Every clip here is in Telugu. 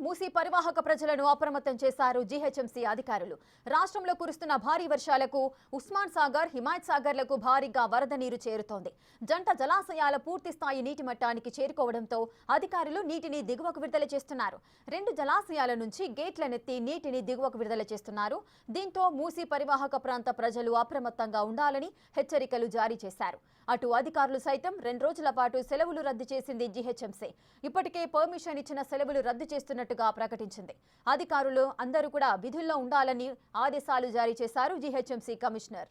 మూసీ పరివాహక ప్రజలను అప్రమత్తం చేశారు జీహెచ్ఎంసీ అధికారులు. రాష్ట్రంలో కురుస్తున్న భారీ వర్షాలకు ఉస్మాన్ సాగర్, హిమాయత్ సాగర్లకు భారీగా వరద నీరు చేరుతోంది. జంట జలాశయాల పూర్తి స్థాయి నీటి మట్టానికి చేరుకోవడంతో అధికారులు నీటిని దిగువకు విడుదల చేస్తున్నారు. 2 జలాశయాల నుంచి గేట్లనెత్తి నీటిని దిగువకు విడుదల చేస్తున్నారు. దీంతో మూసీ పరివాహక ప్రాంత ప్రజలు అప్రమత్తంగా ఉండాలని హెచ్చరికలు జారీ చేశారు. అటు అధికారులు సైతం 2 రోజుల పాటు సెలవులు రద్దు చేసింది జీహెచ్ఎంసీ. ఇప్పటికే పర్మిషన్ ఇచ్చిన సెలవులు రద్దు చేస్తున్నట్టుగా ప్రకటించింది. అధికారులు అందరూ కూడా విధుల్లో ఉండాలని ఆదేశాలు జారీ చేశారు GHMC commissioner.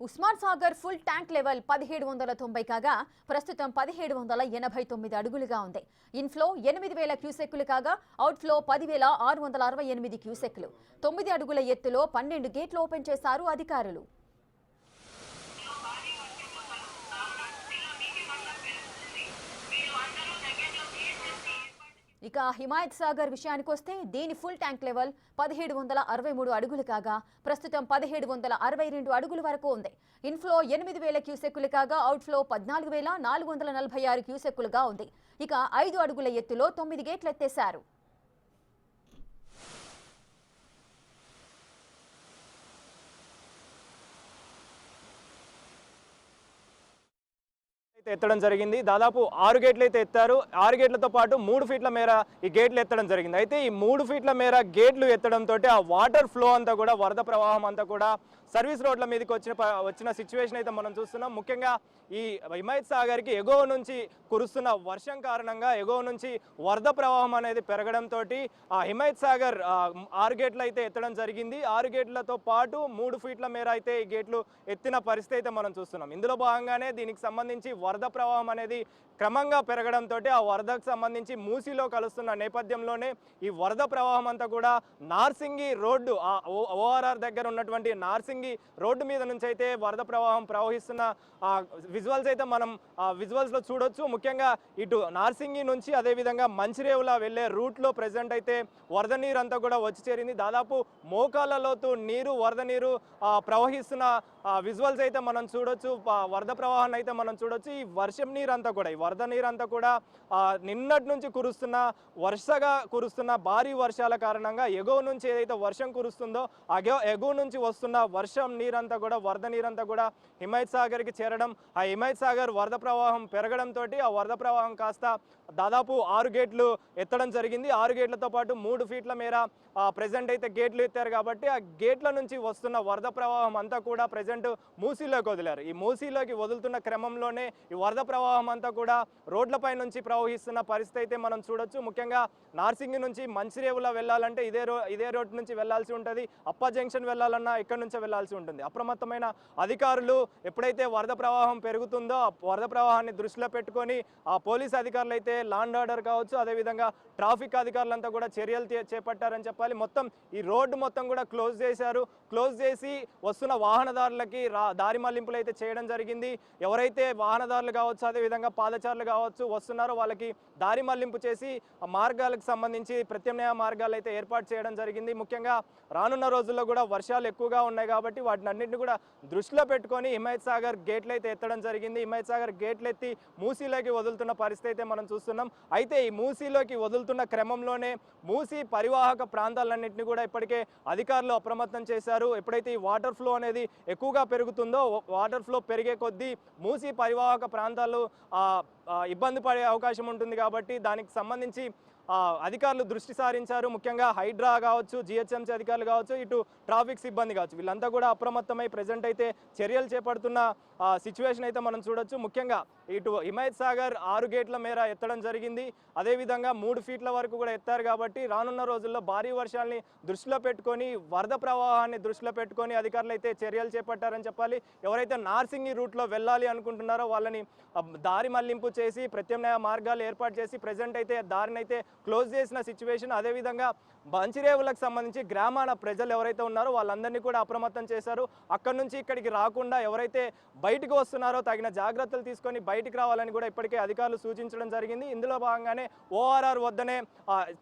Osman Sagar full tank level 1790 కాగా ప్రస్తుతం 1789 అడుగులుగా ఉంది. ఇన్ఫ్లో 8000 క్యూసెక్కులు కాగా అవుట్ఫ్లో 10,668 క్యూసెక్కులు. 9 అడుగుల ఎత్తులో 12 గేట్లు ఓపెన్ చేశారు అధికారులు. ఇక హిమాయత్ సాగర్ విషయానికి వస్తే దీని ఫుల్ ట్యాంక్ లెవెల్ 1763 అడుగులు కాగా ప్రస్తుతం 1762 అడుగుల వరకు ఉంది. ఇన్ఫ్లో 8000 క్యూసెక్కులు కాగా అవుట్ఫ్లో 14,446 క్యూసెక్కులుగా ఉంది. ఇక 5 అడుగుల ఎత్తులో 9 గేట్లు ఎత్తేశారు. ఎత్తడం జరిగింది. దాదాపు 6 గేట్లు అయితే ఎత్తారు. 6 గేట్లతో పాటు 3 ఫీట్ల మేర ఈ గేట్లు ఎత్తడం జరిగింది. అయితే ఈ 3 ఫీట్ల మేర గేట్లు ఎత్తడంతో ఆ వాటర్ ఫ్లో అంతా కూడా, వరద ప్రవాహం అంతా కూడా సర్వీస్ రోడ్ల మీదకి వచ్చిన సిచ్యువేషన్ అయితే మనం చూస్తున్నాం. ముఖ్యంగా ఈ హిమాయత్ సాగర్కి ఎగువ నుంచి కురుస్తున్న వర్షం కారణంగా ఎగువ నుంచి వరద ప్రవాహం అనేది పెరగడంతో ఆ హిమాయత్ సాగర్ 6 గేట్లు అయితే ఎత్తడం జరిగింది. 6 గేట్లతో పాటు 3 ఫీట్ల మేర అయితే ఈ గేట్లు ఎత్తిన పరిస్థితి అయితే మనం చూస్తున్నాం. ఇందులో భాగంగానే దీనికి సంబంధించి వరద ప్రవాహం అనేది క్రమంగా పెరగడంతో ఆ వరదకు సంబంధించి మూసీలో కలుస్తున్న నేపథ్యంలోనే ఈ వరద ప్రవాహం అంతా కూడా నార్సింగి రోడ్డు, ఓఆర్ఆర్ దగ్గర ఉన్నటువంటి నార్సింగి రోడ్డు మీద నుంచి అయితే వరద ప్రవాహం ప్రవహిస్తున్న విజువల్స్ అయితే మనం విజువల్స్లో చూడొచ్చు. ముఖ్యంగా ఇటు నార్సింగి నుంచి అదేవిధంగా మంచిరేవుల వెళ్ళే రూట్లో ప్రజెంట్ అయితే వరద నీరు అంతా కూడా వచ్చి చేరింది. దాదాపు మోకాళ్ళ లోతు నీరు, వరద నీరు ప్రవహిస్తున్న విజువల్స్ అయితే మనం చూడొచ్చు. వరద ప్రవాహాన్ని అయితే మనం చూడొచ్చు. ఈ వర్షం నీరు అంతా కూడా, ఈ వరద నీరు అంతా కూడా నిన్నటి నుంచి వరుసగా కురుస్తున్న భారీ వర్షాల కారణంగా ఎగువ నుంచి ఏదైతే వర్షం కురుస్తుందో ఆ ఎగువ నుంచి వస్తున్న వర్షం నీరంతా కూడా, వరద నీరంతా కూడా హిమాయత్ సాగర్కి చేరడం, ఆ హిమాయత్ సాగర్ వరద ప్రవాహం పెరగడంతో ఆ వరద ప్రవాహం కాస్త దాదాపు 6 గేట్లు ఎత్తడం జరిగింది. 6 గేట్లతో పాటు 3 ఫీట్ల మేర ప్రజెంట్ అయితే గేట్లు ఎత్తారు కాబట్టి ఆ గేట్ల నుంచి వస్తున్న వరద ప్రవాహం అంతా కూడా ప్రజెంట్ మూసీలోకి వదిలారు. ఈ మూసీలోకి వదులుతున్న క్రమంలోనే ఈ వరద ప్రవాహం అంతా కూడా రోడ్లపై నుంచి ప్రవహిస్తున్న పరిస్థితి అయితే మనం చూడొచ్చు. ముఖ్యంగా నార్సింగి నుంచి మంచిరేవుల వెళ్ళాలంటే ఇదే రోడ్ నుంచి వెళ్లాల్సి ఉంటుంది. అప్ప జంక్షన్ వెళ్ళాలన్నా ఇక్కడ నుంచే వెళ్లాల్సి ఉంటుంది. అప్రమత్తమైన అధికారులు ఎప్పుడైతే వరద ప్రవాహం పెరుగుతుందో ఆ వరద ప్రవాహాన్ని దృష్టిలో పెట్టుకొని ఆ పోలీస్ అధికారులు అయితే లా అండ్ ఆర్డర్ కావచ్చు, అదేవిధంగా ట్రాఫిక్ అధికారులంతా కూడా చర్యలు చేపట్టారని చెప్పాలి. మొత్తం ఈ రోడ్డు మొత్తం కూడా క్లోజ్ చేశారు. క్లోజ్ చేసి వస్తున్న వాహనదారులకి దారి మళ్లింపులు అయితే చేయడం జరిగింది. ఎవరైతే వాహనదారులు కావచ్చు, అదేవిధంగా పాదచారులు కావచ్చు వస్తున్నారో వాళ్ళకి దారి మళ్లింపు చేసి ఆ మార్గాలకు సంబంధించి ప్రత్యామ్నాయ మార్గాలు అయితే ఏర్పాటు చేయడం జరిగింది. ముఖ్యంగా రానున్న రోజుల్లో కూడా వర్షాలు ఎక్కువగా ఉన్నాయి కాబట్టి వాటిని అన్నింటినీ కూడా దృష్టిలో పెట్టుకొని హిమాయత్ సాగర్ గేట్లు అయితే ఎత్తడం జరిగింది. హిమాయత్ సాగర్ గేట్లు ఎత్తి మూసీలోకి వదులుతున్న పరిస్థితి అయితే మనం చూస్తున్నాం. అయితే ఈ మూసీలోకి వదులుతున్న క్రమంలోనే మూసీ పరివాహక ప్రాంతాలన్నింటినీ కూడా ఇప్పటికే అధికారులు అప్రమత్తం చేశారు. ఎప్పుడైతే ఈ వాటర్ ఫ్లో అనేది ఎక్కువగా పెరుగుతుందో, వాటర్ ఫ్లో పెరిగే కొద్దీ మూసీ పరివాహక ప్రాంతాలు ఇబ్బంది పడే అవకాశం ఉంటుంది కాబట్టి దానికి సంబంధించి అధికారులు దృష్టి సారించారు. ముఖ్యంగా హైడ్రా కావచ్చు, జిహెచ్ఎంసీ అధికారులు కావచ్చు, ఇటు ట్రాఫిక్ సిబ్బంది కావచ్చు, వీళ్ళంతా కూడా అప్రమత్తమై ప్రజెంట్ అయితే చర్యలు చేపడుతున్న సిచ్యువేషన్ అయితే మనం చూడొచ్చు. ముఖ్యంగా ఇటు హిమాయత్ సాగర్ 6 గేట్ల మేర ఎత్తడం జరిగింది. అదేవిధంగా 3 ఫీట్ల వరకు కూడా ఎత్తారు కాబట్టి రానున్న రోజుల్లో భారీ వర్షాలని దృష్టిలో పెట్టుకొని, వరద ప్రవాహాన్ని దృష్టిలో పెట్టుకొని అధికారులు అయితే చర్యలు చేపట్టారని చెప్పాలి. ఎవరైతే నార్సింగి రూట్లో వెళ్ళాలి అనుకుంటున్నారో వాళ్ళని దారి మళ్లింపు చేసి ప్రత్యామ్నాయ మార్గాలు ఏర్పాటు చేసి ప్రజెంట్ అయితే దారిని అయితే క్లోజ్ చేసిన సిచ్యువేషన్. అదేవిధంగా మంచిరేవులకు సంబంధించి గ్రామాల ప్రజలు ఎవరైతే ఉన్నారో వాళ్ళందరినీ కూడా అప్రమత్తం చేశారు. అక్కడి నుంచి ఇక్కడికి రాకుండా ఎవరైతే బయటకు వస్తున్నారో తగిన జాగ్రత్తలు తీసుకొని బయటికి రావాలని కూడా ఇప్పటికే అధికారులు సూచించడం జరిగింది. ఇందులో భాగంగానే ఓఆర్ఆర్ వద్దనే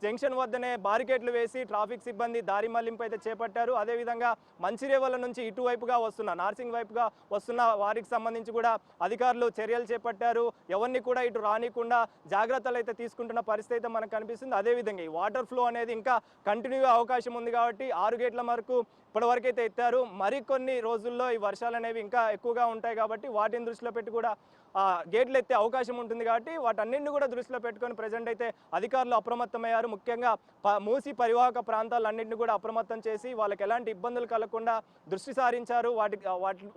జంక్షన్ వద్దనే బారికేడ్లు వేసి ట్రాఫిక్ సిబ్బంది దారి మళ్లింపు అయితే చేపట్టారు. అదేవిధంగా మంచిరేవుల నుంచి ఇటువైపుగా వస్తున్న నార్సింగ్ వైపుగా వస్తున్న వారికి సంబంధించి కూడా అధికారులు చర్యలు చేపట్టారు. ఎవరిని కూడా ఇటు రానికుండా జాగ్రత్తలు అయితే తీసుకుంటున్న పరిస్థితి అయితే మనకు కనిపిస్తుంది. అదేవిధంగా ఈ వాటర్ ఫ్లో అనేది ఇంకా కంటిన్యూగా అవకాశం ఉంది కాబట్టి 6 గేట్ల వరకు ఇప్పటివరకు అయితే ఎత్తారు. మరికొన్ని రోజుల్లో ఈ వర్షాలు అనేవి ఇంకా ఎక్కువగా ఉంటాయి కాబట్టి వాటిని దృష్టిలో పెట్టి కూడా గేట్లు ఎత్తే అవకాశం ఉంటుంది కాబట్టి వాటన్నింటిని కూడా దృష్టిలో పెట్టుకొని ప్రజెంట్ అయితే అధికారులు అప్రమత్తమయ్యారు. ముఖ్యంగా మూసి పరివాహక ప్రాంతాలన్నింటినీ కూడా అప్రమత్తం చేసి వాళ్ళకి ఎలాంటి ఇబ్బందులు కలగకుండా దృష్టి సారించారు.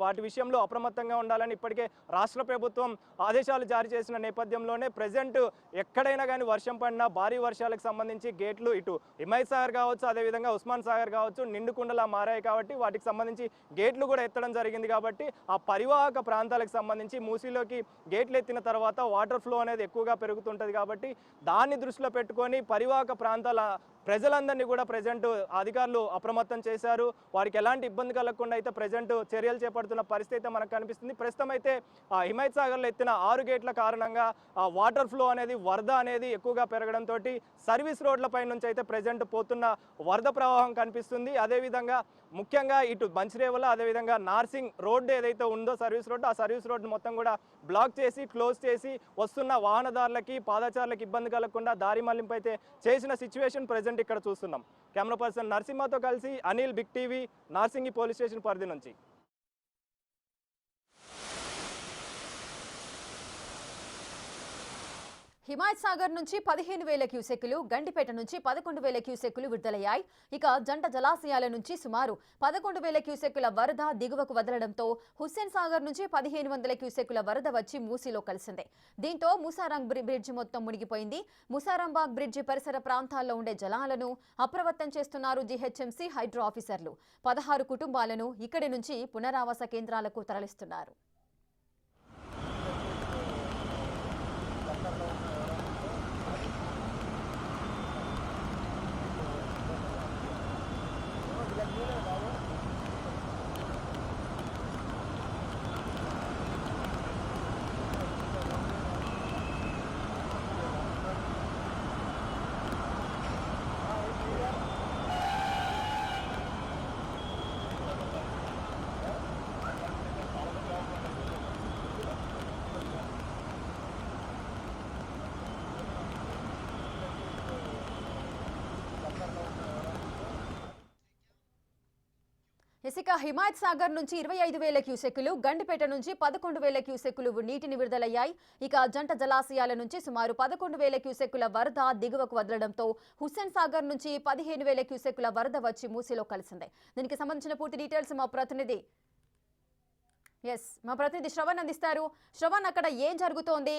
వాటి విషయంలో అప్రమత్తంగా ఉండాలని ఇప్పటికే రాష్ట్ర ప్రభుత్వం ఆదేశాలు జారీ చేసిన నేపథ్యంలోనే ప్రజెంట్ ఎక్కడైనా కానీ వర్షం పడినా భారీ వర్షాలకు సంబంధించి గేట్లు ఇటు హిమాయత్ సాగర్ కావచ్చు, అదేవిధంగా ఉస్మాన్ సాగర్ కావచ్చు నిండుకుండలా మారాయి కాబట్టి వాటికి సంబంధించి గేట్లు కూడా ఎత్తడం జరిగింది. కాబట్టి ఆ పరివాహక ప్రాంతాలకు సంబంధించి మూసీలోకి గేట్లు ఎత్తిన తర్వాత వాటర్ ఫ్లో అనేది ఎక్కువగా పెరుగుతుంటుంది కాబట్టి దాన్ని దృష్టిలో పెట్టుకొని పరివాహక ప్రాంతాల ప్రజలందరినీ కూడా ప్రజెంట్ అధికారులు అప్రమత్తం చేశారు. వారికి ఎలాంటి ఇబ్బంది కలగకుండా అయితే ప్రజెంట్ చర్యలు చేపడుతున్న పరిస్థితి మనకు కనిపిస్తుంది. ప్రస్తుతం అయితే హిమాయత్ సాగర్లో ఎత్తిన 6 గేట్ల కారణంగా వాటర్ ఫ్లో అనేది వరద అనేది ఎక్కువగా పెరగడంతో సర్వీస్ రోడ్లపై నుంచి అయితే ప్రజెంట్ పోతున్న వరద ప్రవాహం కనిపిస్తుంది. అదేవిధంగా ముఖ్యంగా ఇటు మంచిరేవుల అదేవిధంగా నార్సింగ్ రోడ్డు ఏదైతే ఉందో సర్వీస్ రోడ్డు, ఆ సర్వీస్ రోడ్డు మొత్తం కూడా బ్లాక్ చేసి క్లోజ్ చేసి వస్తున్న వాహనదారులకి పాదచారులకు ఇబ్బంది కలగకుండా దారి మళ్లింపు అయితే చేసిన సిచ్యువేషన్ ప్రజెంట్ ఇక్కడ చూస్తున్నాం. కెమెరా పర్సన్ నరసింహతో కలిసి Anil, big TV, Narsingi police station పరిధి నుంచి. హిమాయత్ సాగర్ నుంచి 15,000 క్యూసెక్కులు, గండిపేట నుంచి 11,000 క్యూసెక్కులు విడుదలయ్యాయి. ఇక జంట జలాశయాల నుంచి సుమారు 11,000 క్యూసెక్కుల వరద దిగువకు వదలడంతో హుస్సేన్ సాగర్ నుంచి 1,500 క్యూసెక్కుల వరద వచ్చి మూసీలో కలిసింది. దీంతో ముసారాంగ్ బ్రిడ్జి మొత్తం మునిగిపోయింది. ముసారాంబాగ్ బ్రిడ్జి పరిసర ప్రాంతాల్లో ఉండే జలాలను అప్రమత్తం చేస్తున్నారు జీహెచ్ఎంసీ హైడ్రో ఆఫీసర్లు. 16 కుటుంబాలను ఇక్కడి నుంచి పునరావాస కేంద్రాలకు తరలిస్తున్నారు. ఇక హిమాయత్ సాగర్ నుంచి 25,000 క్యూసెక్కులు, గండిపేట నుంచి 11,000 క్యూసెక్కులు నీటిని విడుదలయ్యాయి. ఇక జంట జలాశయాల నుంచి సుమారు 11,000 క్యూసెక్కుల వరద దిగువకు వదలడంతో హుస్సేన్ సాగర్ నుంచి 15,000 క్యూసెక్కుల వరద వచ్చి మూసీలో కలిసింది. దీనికి సంబంధించిన పూర్తి డీటెయిల్స్ మా ప్రతినిధి శ్రవణ్ అందిస్తారు. శ్రవణ్, అక్కడ ఏం జరుగుతోంది?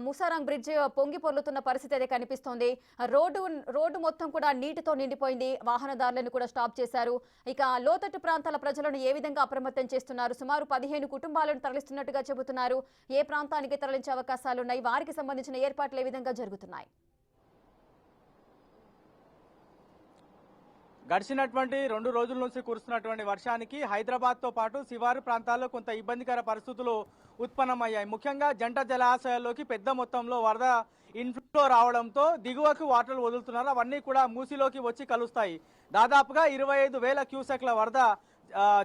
ముసారాంగ్ బ్రిడ్జ్ పొంగి పొర్లుతున్న పరిస్థితి అయితే కనిపిస్తోంది. రోడ్డు మొత్తం కూడా నీటితో నిండిపోయింది. వాహనదారులను కూడా స్టాప్ చేశారు. ఇక లోతట్టు ప్రాంతాల ప్రజలను ఏ విధంగా అప్రమత్తం చేస్తున్నారు? సుమారు 15 కుటుంబాలను తరలిస్తున్నట్టుగా చెబుతున్నారు. ఏ ప్రాంతానికి తరలించే అవకాశాలున్నాయి? వారికి సంబంధించిన ఏర్పాట్లు ఏ విధంగా జరుగుతున్నాయి? గడిచినటువంటి 2 రోజుల నుంచి కురుస్తున్నటువంటి వర్షానికి హైదరాబాద్తో పాటు శివారు ప్రాంతాల్లో కొంత ఇబ్బందికర పరిస్థితులు ఉత్పన్నమయ్యాయి. ముఖ్యంగా జంట జలాశయాల్లోకి పెద్ద మొత్తంలో వరద ఇన్ఫ్లో రావడంతో దిగువకు వాటర్లు వదులుతున్నారు. అవన్నీ కూడా మూసీలోకి వచ్చి కలుస్తాయి. దాదాపుగా 25,000 క్యూసెక్ల వరద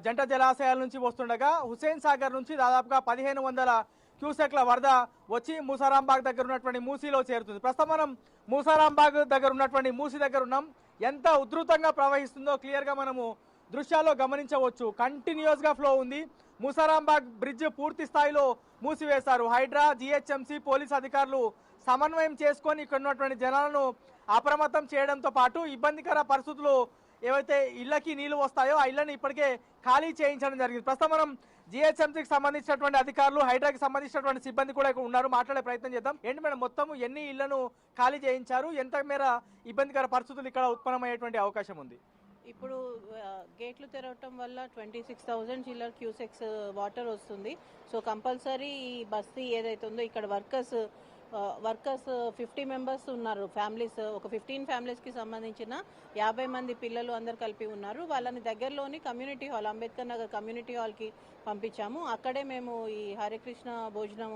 జంట జలాశయాల నుంచి వస్తుండగా హుస్సేన్ సాగర్ నుంచి దాదాపుగా 1,500 క్యూసెక్ల వరద వచ్చి ముసారాంబాగ్ దగ్గర ఉన్నటువంటి మూసీలో చేరుతుంది. ప్రస్తుతం మనం ముసారాంబాగ్ దగ్గర ఉన్నటువంటి మూసీ దగ్గర ఉన్నాం. ఎంత ఉధృతంగా ప్రవహిస్తుందో క్లియర్గా మనము దృశ్యాల్లో గమనించవచ్చు. కంటిన్యూస్గా ఫ్లో ఉంది. ముసారాంబాగ్ బ్రిడ్జ్ పూర్తి స్థాయిలో మూసివేశారు. హైడ్రా, జీహెచ్ఎంసీ పోలీస్ అధికారులు సమన్వయం చేసుకొని ఇక్కడ ఉన్నటువంటి జనాలను అప్రమత్తం చేయడంతో పాటు ఇబ్బందికర పరిస్థితులు ఏవైతే ఇళ్లకి నీళ్లు వస్తాయో ఆ ఇళ్లను ఇప్పటికే ఖాళీ చేయించడం జరిగింది. ప్రస్తుతం మనం జీహెచ్ఎంసీకి సంబంధించినటువంటి అధికారులు, హైడ్రాకి సంబంధించినటువంటి సిబ్బంది కూడా ఇక్కడ ఉన్నారు. మాట్లాడే ప్రయత్నం చేద్దాం. ఏంటి మేడం, మొత్తం ఎన్ని ఇళ్లను ఖాళీ చేయించారు? ఎంత మేర ఇబ్బందికర పరిస్థితులు ఇక్కడ ఉత్పన్నమయ్యేటువంటి అవకాశం ఉంది? ఇప్పుడు గేట్లు తెరవటం వల్ల 26,000 చిల్లర్ క్యూసెక్స్ వాటర్ వస్తుంది. సో కంపల్సరీ ఈ బస్తీ ఏదైతే ఉందో ఇక్కడ వర్కర్స్ వర్కర్స్ 50 మెంబర్స్ ఉన్నారు. ఫ్యామిలీస్ ఒక 15 ఫ్యామిలీస్కి సంబంధించిన 50 మంది పిల్లలు అందరు కలిపి ఉన్నారు. వాళ్ళని దగ్గరలోని community hall, Ambedkar Nagar community హాల్కి పంపించాము. అక్కడే మేము ఈ హరికృష్ణ భోజనం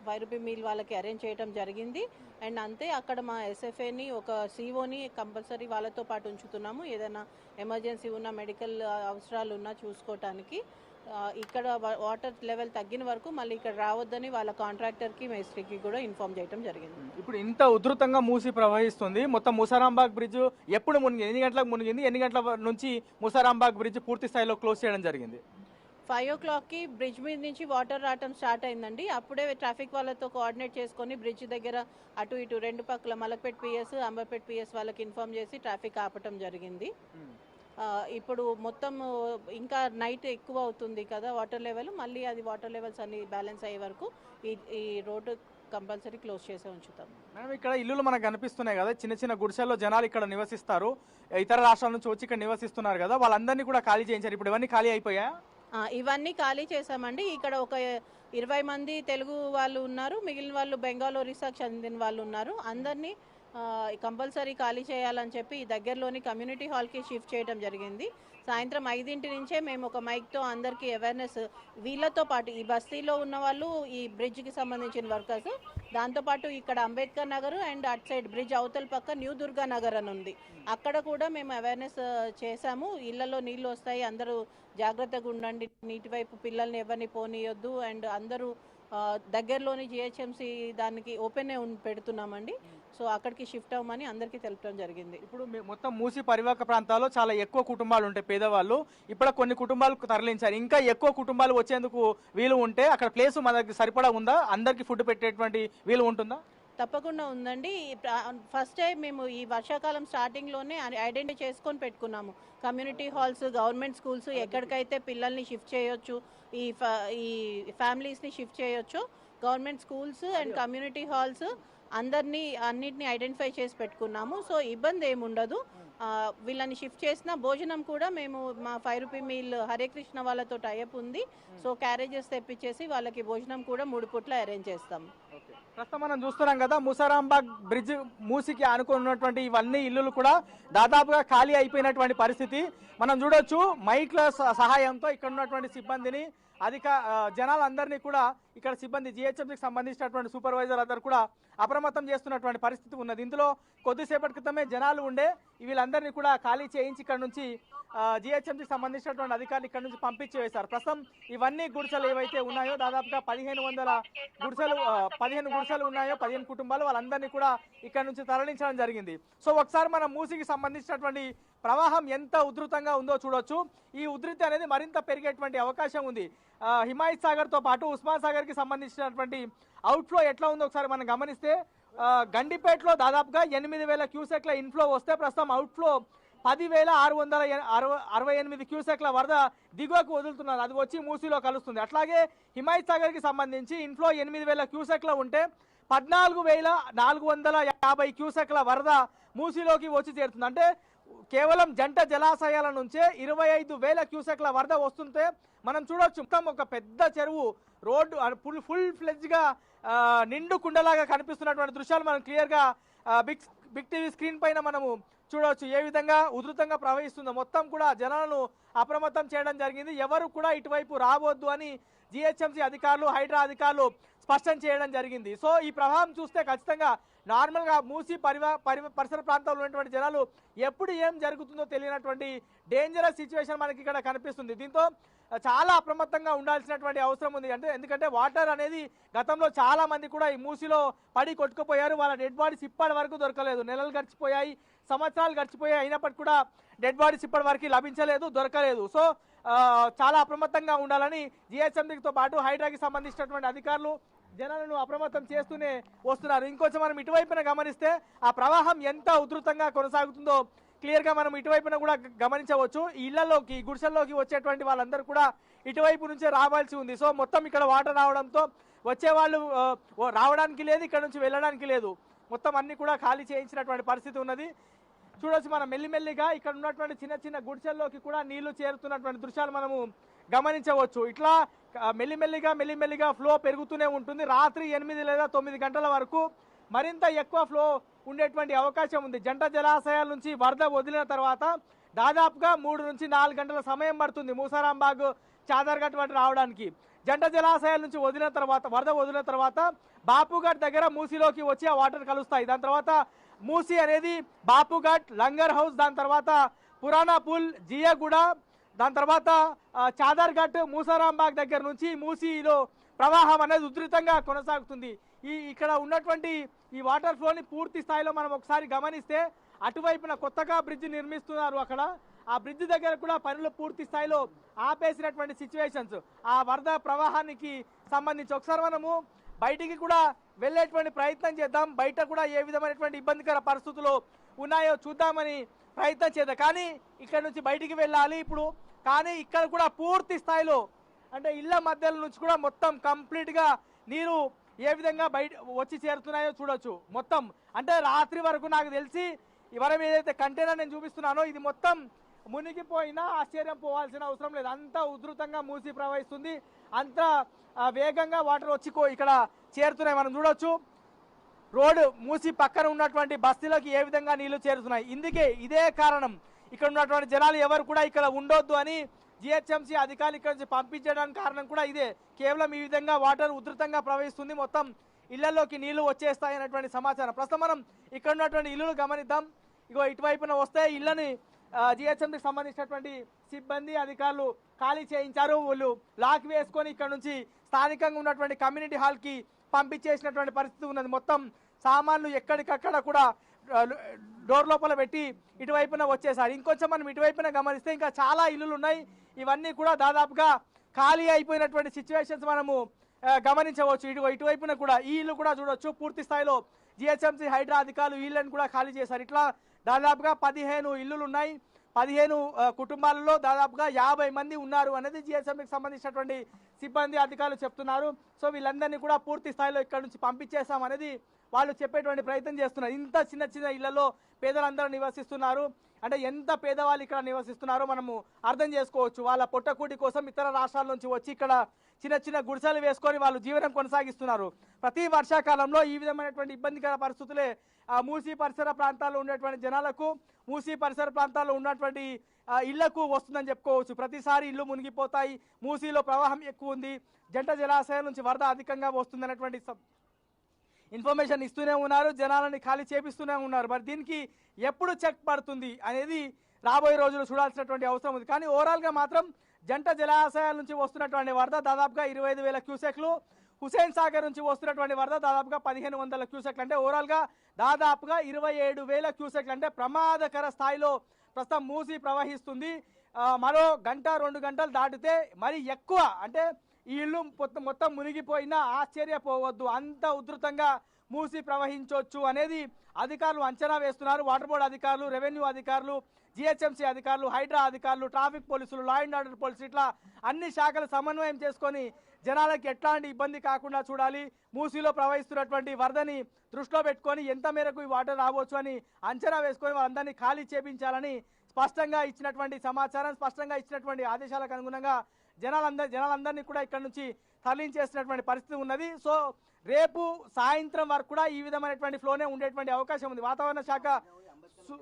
5 రూపీ మీల్ వాళ్ళకి అరేంజ్ చేయడం జరిగింది. అండ్ అంతే అక్కడ మా ఎస్ఎఫ్ఏని ఒక సిఓని కంపల్సరీ వాళ్ళతో పాటు ఉంచుతున్నాము. ఏదైనా ఎమర్జెన్సీ ఉన్న మెడికల్ అవసరాలు ఉన్నా చూసుకోవటానికి. ఇక్కడ వాటర్ లెవెల్ తగ్గిన వరకు మళ్ళీ ఇక్కడ రావద్దని వాళ్ళ కాంట్రాక్టర్కి మేస్త్రికి కూడా ఇన్ఫార్మ్ చేయడం జరిగింది. ఇప్పుడు ఇంత ఉధృతంగా మూసి ప్రవహిస్తుంది. మొత్తం ముసారాంబాగ్ బ్రిడ్జ్ ఎప్పుడు మునిగింది, ఎన్ని గంటలకు మునిగింది, ఎన్ని గంటల నుంచి ముసారాంబాగ్ బ్రిడ్జ్ పూర్తి స్థాయిలో క్లోజ్ చేయడం జరిగింది? 5 o'clockకి బ్రిడ్జ్ మీద నుంచి వాటర్ రావటం స్టార్ట్ అయిందండి. అప్పుడే ట్రాఫిక్ వాళ్ళతో కోఆర్డినేట్ చేసుకొని బ్రిడ్జ్ దగ్గర అటు ఇటు 2 పక్కల మలక్పేట్ పిఎస్, అంబర్పేట్ పిఎస్ వాళ్ళకి ఇన్ఫార్మ్ చేసి ట్రాఫిక్ ఆపటం జరిగింది. ఇప్పుడు మొత్తం ఇంకా నైట్ ఎక్కువ అవుతుంది కదా వాటర్ లెవెల్, మళ్ళీ అది వాటర్ లెవెల్స్ అన్ని బ్యాలెన్స్ అయ్యే వరకు ఈ రోడ్డు కంపల్సరీ క్లోజ్ చేసే ఉంచుతాం. మేడం, ఇక్కడ ఇల్లులు మనకు కనిపిస్తున్నాయి కదా, చిన్న చిన్న గుడిసెల్లో జనాలు ఇక్కడ నివసిస్తారు. ఇతర రాష్ట్రాల నుంచి వచ్చి ఇక్కడ నివసిస్తున్నారు కదా, వాళ్ళందరినీ కూడా ఖాళీ చేయించారు. ఇప్పుడు ఇవన్నీ ఖాళీ అయిపోయా? ఇవన్నీ ఖాళీ చేశామండి. ఇక్కడ ఒక 20 మంది తెలుగు వాళ్ళు ఉన్నారు, మిగిలిన వాళ్ళు బెంగాల్ ఒరిస్సాకు చెందిన వాళ్ళు ఉన్నారు. అందరినీ కంపల్సరీ ఖాళీ చేయాలని చెప్పి దగ్గరలోని కమ్యూనిటీ హాల్కి షిఫ్ట్ చేయడం జరిగింది. సాయంత్రం 5 నుంచే మేము ఒక మైక్తో అందరికీ అవేర్నెస్, వీళ్ళతో పాటు ఈ బస్తీలో ఉన్న వాళ్ళు, ఈ బ్రిడ్జ్కి సంబంధించిన వర్కర్స్, దాంతోపాటు ఇక్కడ Ambedkar Nagar and at side bridge అవతల పక్క న్యూ దుర్గా నగర్ అని ఉంది, అక్కడ కూడా మేము అవేర్నెస్ చేశాము. ఇళ్లలో నీళ్ళు వస్తాయి, అందరూ జాగ్రత్తగా ఉండండి, నీటి వైపు పిల్లల్ని ఎవరిని పోనీయొద్దు, అండ్ అందరూ దగ్గరలోని జిహెచ్ఎంసీ దానికి ఓపెన్ పెడుతున్నామండి. సో అక్కడికి షిఫ్ట్ అవ్వమని అందరికీ తెలపడం జరిగింది. ఇప్పుడు మొత్తం మూసి పరివాహక ప్రాంతాల్లో చాలా ఎక్కువ కుటుంబాలు ఉంటాయి, పేదవాళ్ళు. ఇప్పుడు కొన్ని కుటుంబాలకు తరలించారు. ఇంకా ఎక్కువ కుటుంబాలు వచ్చేందుకు వీలు ఉంటే అక్కడ ప్లేస్ మన దగ్గర సరిపడా ఉందా? అందరికీ ఫుడ్ పెట్టేటువంటి వీలు ఉంటుందా? తప్పకుండా ఉందండి. ఫస్ట్ టైం మేము ఈ వర్షాకాలం స్టార్టింగ్లోనే ఐడెంటిఫై చేసుకొని పెట్టుకున్నాము. కమ్యూనిటీ హాల్స్, గవర్నమెంట్ స్కూల్స్ ఎక్కడికైతే పిల్లల్ని షిఫ్ట్ చేయొచ్చు, ఈ ఫ్యామిలీస్ని షిఫ్ట్ చేయొచ్చు, government schools and community halls అన్నిటిని ఐడెంటిఫై చేసి పెట్టుకున్నాము. సో ఇబ్బంది ఏముండదు. వీళ్ళని షిఫ్ట్ చేసిన భోజనం కూడా మేము మా 5 రూపీ మీల్ హరే కృష్ణ వాళ్ళతో టైఅప్ ఉంది. సో క్యారేజెస్ తెప్పించేసి వాళ్ళకి భోజనం కూడా 3 పూట్ల అరేంజ్ చేస్తాం. ప్రస్తుతం మనం చూస్తున్నాం కదా, ముసారాంబాగ్ బ్రిడ్జ్ మూసికి ఆనుకున్నటువంటి ఇవన్నీ ఇల్లులు కూడా దాదాపుగా ఖాళీ అయిపోయినటువంటి పరిస్థితి మనం చూడొచ్చు. మైక్ల సహాయంతో ఇక్కడ ఉన్నటువంటి సిబ్బందిని, జనాలందరినీ కూడా ఇక్కడ సిబ్బంది, జిహెచ్ఎంసీకి సంబంధించినటువంటి సూపర్వైజర్ అందరూ కూడా అప్రమత్తం చేస్తున్నటువంటి పరిస్థితి ఉన్నది. ఇందులో కొద్దిసేపటి క్రితమే జనాలు ఉండే వీళ్ళందరినీ కూడా ఖాళీ చేయించి ఇక్కడ నుంచి జిహెచ్ఎంసీకి సంబంధించినటువంటి అధికారులు ఇక్కడ నుంచి పంపించి వేశారు. ప్రస్తుతం ఇవన్నీ గుడిసెలు ఏవైతే ఉన్నాయో దాదాపుగా 1500 గుడిసెలు ఉన్నాయో, 15 కుటుంబాలు, వాళ్ళందరినీ కూడా ఇక్కడ నుంచి తరలించడం జరిగింది. సో ఒకసారి మనం మూసికి సంబంధించినటువంటి ప్రవాహం ఎంత ఉధృతంగా ఉందో చూడొచ్చు. ఈ ఉధృతి అనేది మరింత పెరిగేటువంటి అవకాశం ఉంది. హిమాయత్ సాగర్తో పాటు ఉస్మాన్ సాగర్కి సంబంధించినటువంటి అవుట్ఫ్లో ఎట్లా ఉందో ఒకసారి మనం గమనిస్తే, గండిపేటలో దాదాపుగా 8000 క్యూసెక్ల ఇన్ఫ్లో వస్తే ప్రస్తుతం అవుట్ఫ్లో 10,668 క్యూసెక్ల వరద దిగువకు వదులుతున్నారు. అది వచ్చి మూసీలో కలుస్తుంది. అట్లాగే హిమాయత్ సాగర్కి సంబంధించి ఇన్ఫ్లో 8000 క్యూసెక్ల ఉంటే 14,450 క్యూసెక్ల వరద మూసీలోకి వచ్చి చేరుతుంది. అంటే కేవలం జంట జలాశయాల నుంచే 25,000 క్యూసెక్ల వరద వస్తుంటే మనం చూడొచ్చు. మొత్తం ఒక పెద్ద చెరువు, రోడ్డు ఫుల్ ఫ్లెడ్జ్గా నిండు కుండలాగా కనిపిస్తున్నటువంటి దృశ్యాలు మనం క్లియర్గా బిగ్ టీవీ స్క్రీన్ పైన మనము చూడవచ్చు. ఏ విధంగా ఉధృతంగా ప్రవహిస్తుందో మొత్తం కూడా జనాలను అప్రమత్తం చేయడం జరిగింది. ఎవరు కూడా ఇటువైపు రావద్దు అని జిహెచ్ఎంసీ అధికారులు, హైడ్రా అధికారులు స్పష్టం చేయడం జరిగింది. సో ఈ ప్రవాహం చూస్తే ఖచ్చితంగా నార్మల్గా మూసి పరిసర ప్రాంతాల్లో ఉన్నటువంటి జనాలు ఎప్పుడు ఏం జరుగుతుందో తెలియనటువంటి డేంజరస్ సిచ్యువేషన్ మనకి ఇక్కడ కనిపిస్తుంది. దీంతో చాలా అప్రమత్తంగా ఉండాల్సినటువంటి అవసరం ఉంది. ఎందుకంటే వాటర్ అనేది గతంలో చాలా మంది కూడా ఈ మూసిలో పడి కొట్టుకుపోయారు. వాళ్ళ డెడ్ బాడీస్ ఇప్పటి వరకు దొరకలేదు. నెలలు గడిచిపోయాయి, సంవత్సరాలు గడిచిపోయాయి, అయినప్పటికీ కూడా డెడ్ బాడీస్ ఇప్పటి వరకు లభించలేదు, దొరకలేదు. సో చాలా అప్రమత్తంగా ఉండాలని జిహెచ్ఎంసీతో పాటు హైడ్రాకి సంబంధించినటువంటి అధికారులు జనాలను అప్రమత్తం చేస్తూనే వస్తున్నారు. ఇంకొంచెం మనం ఇటువైపున గమనిస్తే ఆ ప్రవాహం ఎంత ఉధృతంగా కొనసాగుతుందో క్లియర్గా మనం ఇటువైపున కూడా గమనించవచ్చు. ఈ ఇళ్లలోకి, గుడిసెల్లోకి వచ్చేటువంటి వాళ్ళందరూ కూడా ఇటువైపు నుంచే రావాల్సి ఉంది. సో మొత్తం ఇక్కడ వాటర్ రావడంతో వచ్చేవాళ్ళు రావడానికి లేదు, ఇక్కడ నుంచి వెళ్ళడానికి లేదు. మొత్తం అన్ని కూడా ఖాళీ చేయించినటువంటి పరిస్థితి ఉన్నది. చూడొచ్చు మనం మెల్లిమెల్లిగా ఇక్కడ ఉన్నటువంటి చిన్న చిన్న గుడిసెల్లోకి కూడా నీళ్లు చేరుతున్నటువంటి దృశ్యాలు మనము గమనించవచ్చు. ఇట్లా మెల్లిమెల్లిగా ఫ్లో పెరుగుతూనే ఉంటుంది. రాత్రి 8 లేదా 9 గంటల వరకు మరింత ఎక్కువ ఫ్లో ఉండేటువంటి అవకాశం ఉంది. జంట జలాశయాల నుంచి వరద వదిలిన తర్వాత దాదాపుగా 3 నుంచి 4 గంటల సమయం పడుతుంది మూసారాంబాగ్, చాదర్ఘట్ వంటి రావడానికి. జంట జలాశయాల నుంచి వరద వదిలిన తర్వాత బాపుఘట్ దగ్గర మూసీలోకి వచ్చి ఆ వాటర్ కలుస్తాయి. దాని తర్వాత మూసీ అనేది బాపుఘట్, లంగర్ హౌస్, దాని తర్వాత పురాణా పుల్, జియగూడ, దాని తర్వాత చాదర్ఘట్, మూసారాంబాగ్ దగ్గర నుంచి మూసీలో ప్రవాహం అనేది ఉధృతంగా కొనసాగుతుంది. ఇక్కడ ఉన్నటువంటి ఈ వాటర్ ఫ్లోని పూర్తి స్థాయిలో మనం ఒకసారి గమనిస్తే అటువైపున కొత్తగా బ్రిడ్జ్ నిర్మిస్తున్నారు. అక్కడ ఆ బ్రిడ్జ్ దగ్గర కూడా పనులు పూర్తి స్థాయిలో ఆపేసినటువంటి సిచ్యువేషన్స్ ఆ వరద ప్రవాహానికి సంబంధించి. ఒకసారి మనము బయటికి కూడా వెళ్ళేటువంటి ప్రయత్నం చేద్దాం. బయట కూడా ఏ విధమైనటువంటి ఇబ్బందికర పరిస్థితులు ఉన్నాయో చూద్దామని ప్రయత్నం చేద్దాం. కానీ ఇక్కడ నుంచి బయటికి వెళ్ళాలి ఇప్పుడు. కానీ ఇక్కడ కూడా పూర్తి స్థాయిలో అంటే ఇళ్ల మధ్యల నుంచి కూడా మొత్తం కంప్లీట్గా నీరు ఏ విధంగా బయట వచ్చి చేరుతున్నాయో చూడొచ్చు. మొత్తం అంటే రాత్రి వరకు నాకు తెలిసి ఇవరం ఏదైతే కంటైనర్ నేను చూపిస్తున్నానో ఇది మొత్తం మునిగిపోయినా ఆశ్చర్యం పోవాల్సిన అవసరం లేదు. అంత ఉధృతంగా మూసి ప్రవహిస్తుంది, అంత వేగంగా వాటర్ వచ్చి ఇక్కడ చేరుతున్నాయి. మనం చూడొచ్చు రోడ్డు మూసి పక్కన ఉన్నటువంటి బస్తీలోకి ఏ విధంగా నీళ్లు చేరుతున్నాయి. ఇదే కారణం ఇక్కడ ఉన్నటువంటి జనాలు ఎవరు కూడా ఇక్కడ ఉండొద్దు అని జిహెచ్ఎంసీ అధికారులు ఇక్కడ నుంచి పంపించడానికి కారణం కూడా ఇదే. కేవలం ఈ విధంగా వాటర్ ఉధృతంగా ప్రవహిస్తుంది, మొత్తం ఇళ్లలోకి నీళ్లు వచ్చేస్తాయి అనేటువంటి సమాచారం. ప్రస్తుతం మనం ఇక్కడ ఉన్నటువంటి ఇల్లులు గమనిద్దాం. ఇగో ఇటువైపున వస్తే ఇళ్లని జిహెచ్ఎంసీకి సంబంధించినటువంటి సిబ్బంది అధికారులు ఖాళీ చేయించారు. వాళ్ళు లాక్ వేసుకొని ఇక్కడ నుంచి స్థానికంగా ఉన్నటువంటి కమ్యూనిటీ హాల్కి పంపించేసినటువంటి పరిస్థితి ఉన్నది. మొత్తం సామాన్లు ఎక్కడికక్కడ కూడా డోర్ లోపల పెట్టి ఇటువైపున వచ్చేసారు. ఇంకొంచెం మనం ఇటువైపున గమనిస్తే ఇంకా చాలా ఇల్లులు ఉన్నాయి. ఇవన్నీ కూడా దాదాపుగా ఖాళీ అయిపోయినటువంటి సిచ్యువేషన్స్ మనము గమనించవచ్చు. ఇటువైపున కూడా ఈ ఇల్లు కూడా చూడవచ్చు. పూర్తి స్థాయిలో జిహెచ్ఎంసీ హైడ్రా అధికారులు ఈ ఇళ్ళని కూడా ఖాళీ చేశారు. ఇట్లా దాదాపుగా 15 ఇల్లులు ఉన్నాయి. 15 కుటుంబాలలో దాదాపుగా 50 మంది ఉన్నారు అనేది జిహెచ్ఎంసీకి సంబంధించినటువంటి సిబ్బంది అధికారులు చెప్తున్నారు. సో వీళ్ళందరినీ కూడా పూర్తి స్థాయిలో ఇక్కడ నుంచి పంపించేస్తాం అనేది వాళ్ళు చెప్పేటువంటి ప్రయత్నం చేస్తున్నారు. ఇంత చిన్న ఇళ్లలో పేదలందరూ నివసిస్తున్నారు. అంటే ఎంత పేదవాళ్ళు ఇక్కడ నివసిస్తున్నారో మనము అర్థం చేసుకోవచ్చు. వాళ్ళ పొట్టకూటి కోసం ఇతర రాష్ట్రాల నుంచి వచ్చి ఇక్కడ చిన్న గుడిసెలు వేసుకొని వాళ్ళు జీవనం కొనసాగిస్తున్నారు. ప్రతి వర్షాకాలంలో ఈ విధమైనటువంటి ఇబ్బందికర పరిస్థితులే మూసీ పరిసర ప్రాంతాల్లో ఉన్నటువంటి జనాలకు, మూసీ పరిసర ప్రాంతాల్లో ఉన్నటువంటి ఇళ్లకు వస్తుందని చెప్పుకోవచ్చు. ప్రతిసారి ఇల్లు మునిగిపోతాయి, మూసీలో ప్రవాహం ఎక్కువ ఉంది, జంట జలాశయం నుంచి వరద అధికంగా వస్తుందనేటువంటి ఇన్ఫర్మేషన్ ఇస్తూనే ఉన్నారు. జనాలని ఖాళీ చేపిస్తూనే ఉన్నారు. మరి దీనికి ఎప్పుడు చెక్ పడుతుంది అనేది రాబోయే రోజులు చూడాల్సినటువంటి అవసరం ఉంది. కానీ ఓవరాల్గా మాత్రం జంట జలాశయాల నుంచి వస్తున్నటువంటి వరద దాదాపుగా 25,000 క్యూసెక్లు, హుసేన్ సాగర్ నుంచి వస్తున్నటువంటి వరద దాదాపుగా 1,500 క్యూసెక్లు, అంటే ఓవరాల్గా దాదాపుగా 27,000 క్యూసెక్లు, అంటే ప్రమాదకర స్థాయిలో ప్రస్తుతం మూసి ప్రవహిస్తుంది. మరో గంట 2 గంటలు దాటితే మరి ఎక్కువ, అంటే ఈ ఇల్లు మొత్తం మునిగిపోయినా ఆశ్చర్యపోవద్దు, అంత ఉధృతంగా మూసి ప్రవహించవచ్చు అనేది అధికారులు అంచనా వేస్తున్నారు. వాటర్ బోర్డు అధికారులు, రెవెన్యూ అధికారులు, జిహెచ్ఎంసీ అధికారులు, హైడ్రా అధికారులు, ట్రాఫిక్ పోలీసులు, లా అండ్ ఆర్డర్ పోలీసులు, ఇట్లా అన్ని శాఖలు సమన్వయం చేసుకొని జనాలకి ఎట్లాంటి ఇబ్బంది కాకుండా చూడాలి. మూసీలో ప్రవహిస్తున్నటువంటి వరదని దృష్టిలో పెట్టుకొని ఎంత మేరకు ఈ వాటర్ రావచ్చు అని అంచనా వేసుకొని వాళ్ళందరినీ ఖాళీ చేపించాలని స్పష్టంగా ఇచ్చినటువంటి సమాచారం, స్పష్టంగా ఇచ్చినటువంటి ఆదేశాలకు అనుగుణంగా జనాలందరినీ కూడా ఇక్కడ నుంచి తరలించేసినటువంటి పరిస్థితి ఉన్నది. సో రేపు సాయంత్రం వరకు కూడా ఈ విధమైనటువంటి ఫ్లోనే ఉండేటువంటి అవకాశం ఉంది. వాతావరణ శాఖ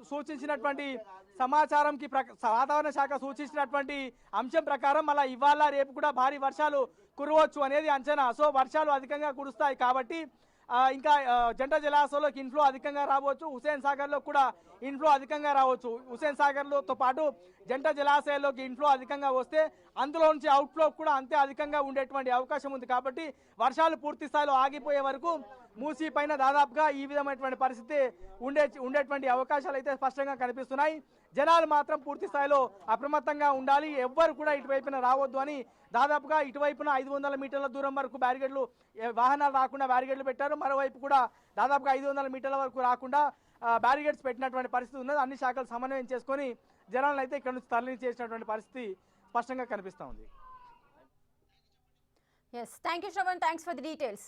సూచించినటువంటి సమాచారంకి వాతావరణ శాఖ సూచించినటువంటి అంశం ప్రకారం మళ్ళీ ఇవాళ రేపు కూడా భారీ వర్షాలు కురవచ్చు అనేది అంచనా. సో వర్షాలు అధికంగా కురుస్తాయి కాబట్టి ఇంకా జంట జలాశయంలోకి ఇన్ఫ్లో అధికంగా రావచ్చు, హుసేన్ సాగర్లో కూడా ఇన్ఫ్లో అధికంగా రావచ్చు. హుసేన్ సాగర్లతో పాటు జంట జలాశయాల్లోకి ఇన్ఫ్లో అధికంగా వస్తే అందులో నుంచి అవుట్ఫ్లో కూడా అంతే అధికంగా ఉండేటువంటి అవకాశం ఉంది. కాబట్టి వర్షాలు పూర్తి స్థాయిలో ఆగిపోయే వరకు మూసీ పైన దాదాపుగా ఈ విధమైనటువంటి పరిస్థితి ఉండేటువంటి అవకాశాలు అయితే స్పష్టంగా కనిపిస్తున్నాయి. జనాలు మాత్రం పూర్తి స్థాయిలో అప్రమత్తంగా ఉండాలి. ఎవ్వరు కూడా ఇటువైపున రావద్దు అని దాదాపుగా ఇటువైపున 500 మీటర్ల దూరం వరకు బ్యారిగేడ్లు, వాహనాలు రాకుండా బ్యారిగేడ్లు పెట్టారు. మరోవైపు కూడా దాదాపుగా 500 మీటర్ల వరకు రాకుండా బ్యారిగేడ్స్ పెట్టినటువంటి పరిస్థితి ఉన్నది. అన్ని శాఖలు సమన్వయం చేసుకొని జనాలను అయితే ఇక్కడ నుంచి తరలి చేసినటువంటి పరిస్థితి స్పష్టంగా కనిపిస్తూ ఉంది. Yes, thank you, Shravan. Thanks for the details.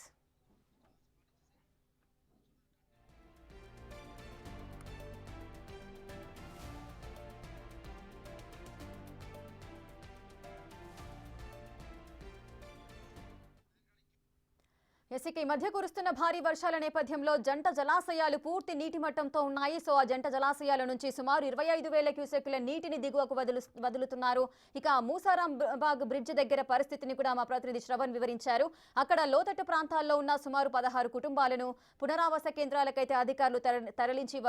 ఎస్సీకి ఈ మధ్య కురుస్తున్న భారీ వర్షాల నేపథ్యంలో జంట జలాశయాలు పూర్తి నీటి మట్టంతో ఉన్నాయి. సో ఆ జంట జలాశయాల నుంచి సుమారు 25,000 క్యూసెక్కుల నీటిని దిగువకు వదులుతున్నారు. ఇక మూసారాంబాగ్ బ్రిడ్జ్ దగ్గర పరిస్థితిని కూడా మా ప్రతినిధి శ్రవణ్ వివరించారు. అక్కడ లోతట్టు ప్రాంతాల్లో ఉన్న సుమారు 16 కుటుంబాలను పునరావాస కేంద్రాలకైతే అధికారులు తరలించి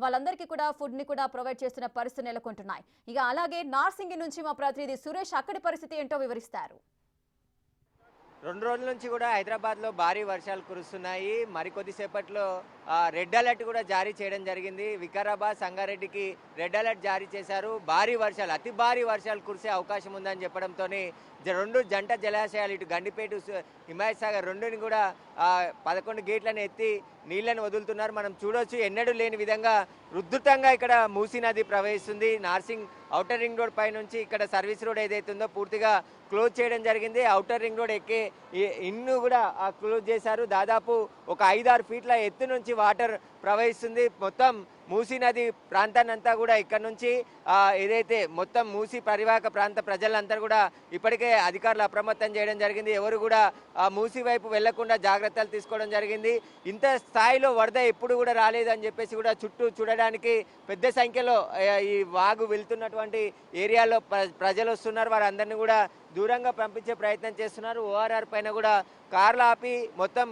వాళ్ళందరికీ కూడా ఫుడ్ ని కూడా ప్రొవైడ్ చేస్తున్న పరిస్థితి నెలకొంటున్నాయి. ఇక అలాగే నార్సింగి నుంచి మా ప్రతినిధి సురేష్ అక్కడి పరిస్థితి ఏంటో వివరిస్తారు. 2 రోజుల నుంచి కూడా హైదరాబాద్లో భారీ వర్షాలు కురుస్తున్నాయి. మరికొద్దిసేపట్లో రెడ్ అలర్ట్ కూడా జారీ చేయడం జరిగింది. వికారాబాద్, సంగారెడ్డికి రెడ్ అలర్ట్ జారీ చేశారు. భారీ వర్షాలు, అతి భారీ వర్షాలు కురిసే అవకాశం ఉందని చెప్పడంతో 2 జంట జలాశయాలు, ఇటు గండిపేట, హిమాయత్ సాగర్ రెండుని కూడా 11 గేట్లను ఎత్తి నీళ్లను వదులుతున్నారు. మనం చూడొచ్చు, ఎన్నడూ లేని విధంగా ఉధృతంగా ఇక్కడ మూసీ నది ప్రవహిస్తుంది. నార్సింగ్ ఔటర్ రింగ్ రోడ్ పై నుంచి ఇక్కడ సర్వీస్ రోడ్ ఏదైతే ఉందో పూర్తిగా క్లోజ్ చేయడం జరిగింది. ఔటర్ రింగ్ రోడ్ ఎక్కే ఇన్ను కూడా క్లోజ్ చేశారు. దాదాపు ఒక 5-6 ఫీట్ల ఎత్తు నుంచి వాటర్ ప్రవహిస్తుంది. మొత్తం మూసీ నది ప్రాంతాన్ని అంతా కూడా ఇక్కడ నుంచి ఏదైతే మొత్తం మూసీ పరివాహక ప్రాంత ప్రజలంతా కూడా ఇప్పటికే అధికారులు అప్రమత్తం చేయడం జరిగింది. ఎవరు కూడా మూసీ వైపు వెళ్లకుండా జాగ్రత్తలు తీసుకోవడం జరిగింది. ఇంత స్థాయిలో వరద ఎప్పుడు కూడా రాలేదని చెప్పేసి కూడా చుట్టూ చూడడానికి పెద్ద సంఖ్యలో ఈ వాగు వెళ్తున్నటువంటి ఏరియాలో ప్రజలు వస్తున్నారు. వారందరినీ కూడా దూరంగా పంపించే ప్రయత్నం చేస్తున్నారు. ఓఆర్ఆర్ పైన కూడా కార్లు ఆపి మొత్తం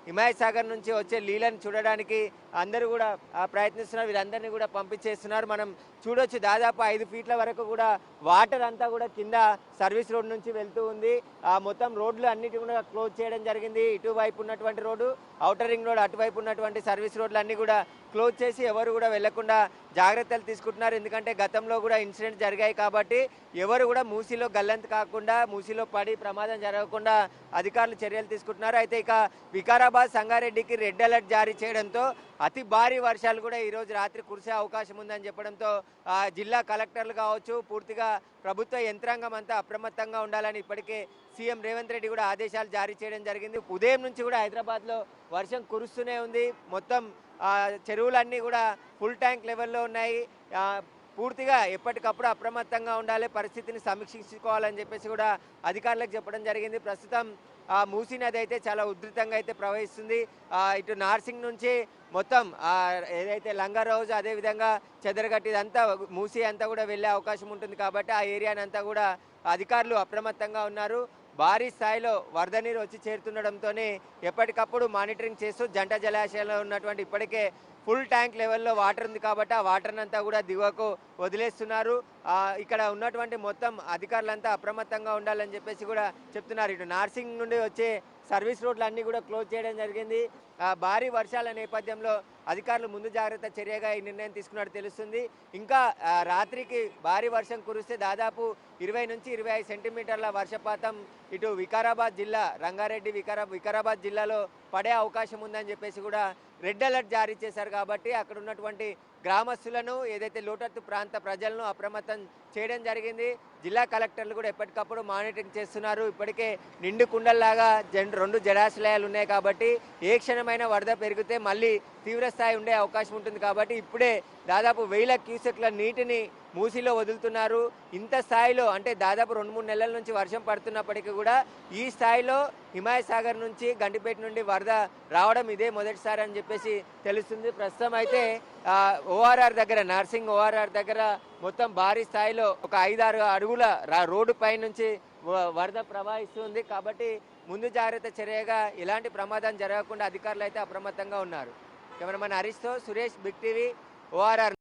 హిమాయత్ సాగర్ నుంచి వచ్చే నీళ్ళని చూడడానికి అందరూ కూడా ప్రయత్నిస్తున్నారు. వీరందరినీ కూడా పంపించేస్తున్నారు. మనం చూడొచ్చు, దాదాపు 5 ఫీట్ల వరకు కూడా వాటర్ అంతా కూడా కింద సర్వీస్ రోడ్ నుంచి వెళ్తూ ఉంది. మొత్తం రోడ్లు అన్నిటి కూడా క్లోజ్ చేయడం జరిగింది. ఇటువైపు ఉన్నటువంటి రోడ్డు, ఔటర్ రింగ్ రోడ్, అటువైపు ఉన్నటువంటి సర్వీస్ రోడ్లు అన్నీ కూడా క్లోజ్ చేసి ఎవరు కూడా వెళ్లకుండా జాగ్రత్తలు తీసుకుంటున్నారు. ఎందుకంటే గతంలో కూడా ఇన్సిడెంట్ జరిగాయి కాబట్టి ఎవరు కూడా మూసీలో గల్లంతు కాకుండా, మూసీలో పడి ప్రమాదం జరగకుండా అధికారులు చర్యలు తీసుకుంటున్నారు. అయితే ఇక వికారాబాద్, సంగారెడ్డికి రెడ్ అలర్ట్ జారీ చేయడంతో అతి భారీ వర్షాలు కూడా ఈరోజు రాత్రి కురిసే అవకాశం ఉందని చెప్పడంతో జిల్లా కలెక్టర్లు కావచ్చు, పూర్తిగా ప్రభుత్వ యంత్రాంగం అంతా అప్రమత్తంగా ఉండాలని ఇప్పటికే సీఎం రేవంత్ రెడ్డి కూడా ఆదేశాలు జారీ చేయడం జరిగింది. ఉదయం నుంచి కూడా హైదరాబాద్లో వర్షం కురుస్తూనే ఉంది. మొత్తం చెరువులన్నీ కూడా ఫుల్ ట్యాంక్ లెవెల్లో ఉన్నాయి. పూర్తిగా ఎప్పటికప్పుడు అప్రమత్తంగా ఉండాలి, పరిస్థితిని సమీక్షించుకోవాలని చెప్పేసి కూడా అధికారులకు చెప్పడం జరిగింది. ప్రస్తుతం మూసీ నది అయితే చాలా ఉధృతంగా అయితే ప్రవహిస్తుంది. ఇటు నార్సింగ్ నుంచి మొత్తం ఏదైతే లంగర్ హౌజ్, అదేవిధంగా చెదరగట్టి, ఇదంతా మూసీ అంతా కూడా వెళ్ళే అవకాశం ఉంటుంది. కాబట్టి ఆ ఏరియానంతా కూడా అధికారులు అప్రమత్తంగా ఉన్నారు. భారీ స్థాయిలో వరద నీరు వచ్చి చేరుతుండడంతోనే ఎప్పటికప్పుడు మానిటరింగ్ చేస్తూ జంట జలాశయాల్లో ఉన్నటువంటి ఇప్పటికే ఫుల్ ట్యాంక్ లెవెల్లో వాటర్ ఉంది కాబట్టి ఆ వాటర్ అంతా కూడా దిగువకు వదిలేస్తున్నారు. ఇక్కడ ఉన్నటువంటి మొత్తం అధికారులంతా అప్రమత్తంగా ఉండాలని చెప్పేసి కూడా చెప్తున్నారు. ఇటు నార్సింగ్ నుండి వచ్చే సర్వీస్ రోడ్లు అన్నీ కూడా క్లోజ్ చేయడం జరిగింది. భారీ వర్షాల నేపథ్యంలో అధికారులు ముందు జాగ్రత్త చర్యగా ఈ నిర్ణయం తీసుకున్నట్టు తెలుస్తుంది. ఇంకా రాత్రికి భారీ వర్షం కురిస్తే దాదాపు 20 నుంచి 25 సెంటీమీటర్ల వర్షపాతం ఇటు వికారాబాద్ జిల్లా, రంగారెడ్డి, వికారాబాద్ జిల్లాలో పడే అవకాశం ఉందని చెప్పేసి కూడా రెడ్ అలర్ట్ జారీ చేశారు. కాబట్టి అక్కడ ఉన్నటువంటి గ్రామస్తులను, ఏదైతే లోతట్టు ప్రాంత ప్రజలను అప్రమత్తం చేయడం జరిగింది. జిల్లా కలెక్టర్లు కూడా ఎప్పటికప్పుడు మానిటరింగ్ చేస్తున్నారు. ఇప్పటికే నిండు కుండల్లాగా 2 జలాశయాలు ఉన్నాయి కాబట్టి ఏ క్షణమైన వరద పెరిగితే మళ్ళీ తీవ్రస్థాయి ఉండే అవకాశం ఉంటుంది. కాబట్టి ఇప్పుడే దాదాపు 1000 క్యూసెక్ల నీటిని మూసీలో వదులుతున్నారు. ఇంత స్థాయిలో అంటే దాదాపు 2-3 నెలల నుంచి వర్షం పడుతున్నప్పటికీ కూడా ఈ స్థాయిలో హిమాయత్ సాగర్ నుంచి, గండిపేట నుండి వరద రావడం ఇదే మొదటిసారి అని చెప్పేసి తెలుస్తుంది. ప్రస్తుతం అయితే ఓఆర్ఆర్ దగ్గర, నార్సింగ్ ఓఆర్ఆర్ దగ్గర మొత్తం భారీ స్థాయిలో ఒక 5-6 అడుగుల రోడ్డు పై నుంచి వరద ప్రవహిస్తుంది. కాబట్టి ముందు జాగ్రత్త చర్యగా ఎలాంటి ప్రమాదం జరగకుండా అధికారులు అయితే అప్రమత్తంగా ఉన్నారు. కెమెరామెన్ హరీష్తో సురేష్, బిగ్ టీవీ, ఓఆర్ఆర్.